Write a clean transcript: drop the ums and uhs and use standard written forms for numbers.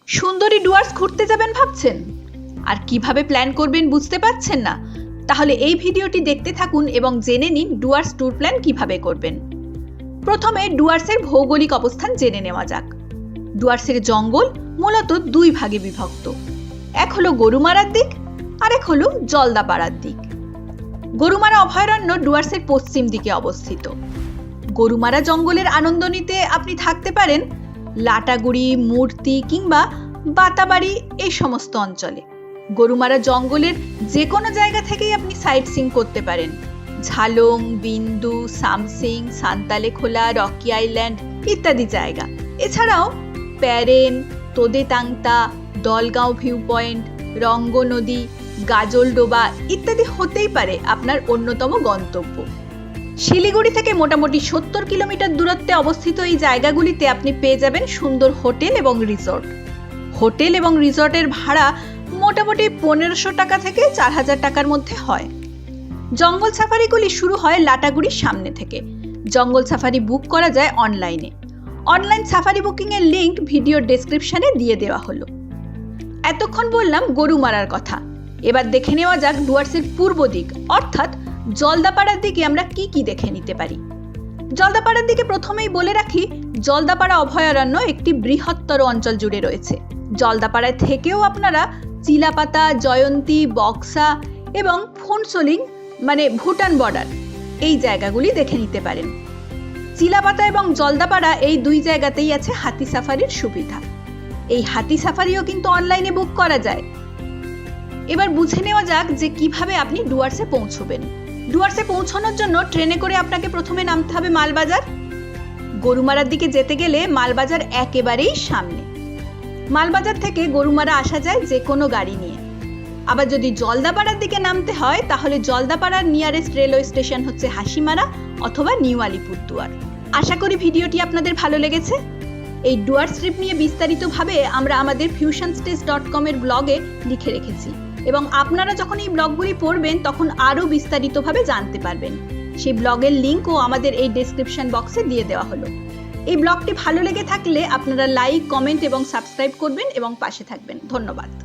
সুন্দরী ডুয়ার্স ঘুরতে যাবেন ভাবছেন আর কিভাবে প্ল্যান করবেন বুঝতে পারছেন না? তাহলে এই ভিডিওটি দেখতে থাকুন এবং জেনে নিন ডুয়ার্স ট্যুর প্ল্যান কিভাবে করবেন। প্রথমে ডুয়ার্সের ভৌগোলিক অবস্থান জেনে নেওয়া যাক। ডুয়ার্সের জঙ্গল মূলত দুই ভাগে বিভক্ত। এক হলো গরুমারার দিক আর এক হলো জলদাপাড়ার দিক। গরুমারা অভয়ারণ্য ডুয়ার্সের পশ্চিম দিকে অবস্থিত। গরুমারা জঙ্গলের আনন্দ নিতে আপনি থাকতে পারেন লাটাগুড়ি, মূর্তি কিংবা বাতাবাড়ি এই সমস্ত অঞ্চলে। গরুমারা জঙ্গলের যে কোনো জায়গা থেকেই আপনি সাইট সিইং করতে পারেন। ঝালং, বিন্দু, সামসিং, সান্তালেখোলা, রকি আইল্যান্ড ইত্যাদি জায়গা। এছাড়াও প্যারেন, তোদেতাংতা, দলগাঁও ভিউ পয়েন্ট, রঙ্গ নদী, গাজলডোবা ইত্যাদি হতেই পারে আপনার অন্যতম গন্তব্য। শিলিগুড়ি থেকে মোটামুটি 70 কিলোমিটার দূরত্বে অবস্থিত এই জায়গাগুলিতে আপনি পেয়ে যাবেন সুন্দর হোটেল এবং রিসর্ট। হোটেল এবং রিসর্টের ভাড়া মোটামুটি 1500 টাকা থেকে 4000 টাকার মধ্যে হয়। জঙ্গল সাফারিগুলি শুরু হয় লাটাগুড়ির সামনে থেকে। জঙ্গল সাফারি বুক করা যায় অনলাইনে। অনলাইন সাফারি বুকিংয়ের লিঙ্ক ভিডিওর ডেসক্রিপশনে দিয়ে দেওয়া হলো। এতক্ষণ বললাম গরুমারার কথা। এবার দেখে নেওয়া যাক ডুয়ার্সের পূর্ব দিক অর্থাৎ জলদাপাড়ার দিকে আমরা কি কি দেখে নিতে পারি। জলদাপাড়ার দিকে প্রথমেই বলে রাখি, জলদাপাড়া অভয়ারণ্য একটি বৃহত্তর অঞ্চল জুড়ে রয়েছে। জলদাপাড়ায় থেকেও আপনারা চিলাপাতা, জয়ন্তী, বক্সা এবং ফোনসোলিং মানে ভুটান বর্ডার এই জায়গাগুলি দেখে নিতে পারেন। চিলাপাতা এবং জলদাপাড়া এই দুই জায়গাতেই আছে হাতি সাফারির সুবিধা। এই হাতি সাফারিও কিন্তু অনলাইনে বুক করা যায়। এবার বুঝে নেওয়া যাক যে কিভাবে আপনি ডুয়ার্সে পৌঁছবেন। ডুয়ার্সে পৌঁছানোর জন্য ট্রেনে করে আপনাকে প্রথমে নামতে হবে মালবাজার। গরুমারার দিকে যেতে গেলে মালবাজার একেবারেই সামনে। মালবাজার থেকে গরুমারা আসা যায় যে কোনো গাড়ি নিয়ে। আবার যদি জলদাপাড়ার দিকে নামতে হয় তাহলে জলদাপাড়ার নিয়ারেস্ট রেলওয়ে স্টেশন হচ্ছে হাসিমারা অথবা নিউ আলিপুরদুয়ার। আশা করি ভিডিওটি আপনাদের ভালো লেগেছে। এই ডুয়ার্স ট্রিপ নিয়ে বিস্তারিতভাবে আমরা আমাদের fusionstays.com এর ব্লগে লিখে রেখেছি এবং আপনারা যখন এই ব্লগগুলি পড়বেন তখন আরও বিস্তারিতভাবে জানতে পারবেন। সেই ব্লগের লিঙ্কও আমাদের এই ডেসক্রিপশন বক্সে দিয়ে দেওয়া হলো। এই ব্লগটি ভালো লেগে থাকলে আপনারা লাইক, কমেন্ট এবং সাবস্ক্রাইব করবেন এবং পাশে থাকবেন। ধন্যবাদ।